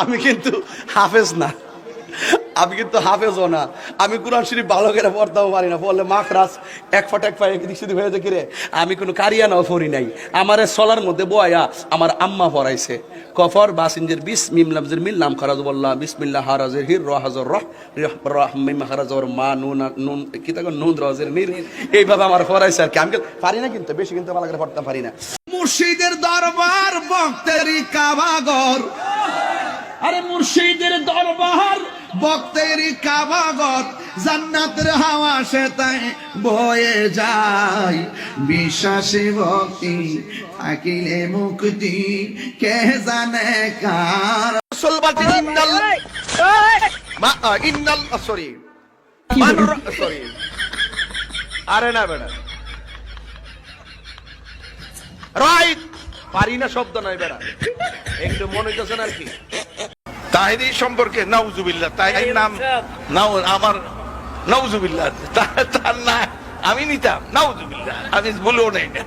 আমি কিন্তু হাফেজ না, আমি কিন্তু হাফেজও না, আমি কোরআন শরীফ ভালো করে পড়তেও পারি না, বললে মাখরাজ এক ফট এক পায়ে এদিক সেদিক হয়ে যায় কিরে। আমি কোনো কারিয়ানাও পড়ি নাই, আমার চলার মধ্যে বয়া আমার আম্মা পড়াইছে। কফর বাসিনজের বিস মিম লামজের মিল নাম খারাজ বল্লাহ বিসমিল্লাহ হারাজের হির রহাজর রহ রহ মিম খারাজর মা নুন নুন কি তাকে নুন রজের নির, এইভাবে আমার পড়াইছে আর কি। আমি পারি না, কিন্তু বেশি কিন্তু ভালো করে পড়তে পারি না। মুর্শিদের দরবার ভক্তেরই কাবাগর, আরে মুর্শিদের দরবার ভক্তেরই কাবাগর, জান্নাতের হাওয়া সে তাই বয়ে যায়, বিশ্বাসী ভক্তি থাকিলে মুক্তি কে জানে কার। সলবাতি ইন্নাল মা ইন্নাল সরি সরি আরে না বেটা রাইট পারি না শব্দ নাই বেটা, একটু মনে হইতেছে না আর কি। তাহিরি সম্পর্কে নাউজুবিল্লাহ, তাহির নাম নাও আমার নাউজুবিল্লাহ, তার না আমি নিতাম নাউজুবিল্লাহ, আমি বলেও নাই না।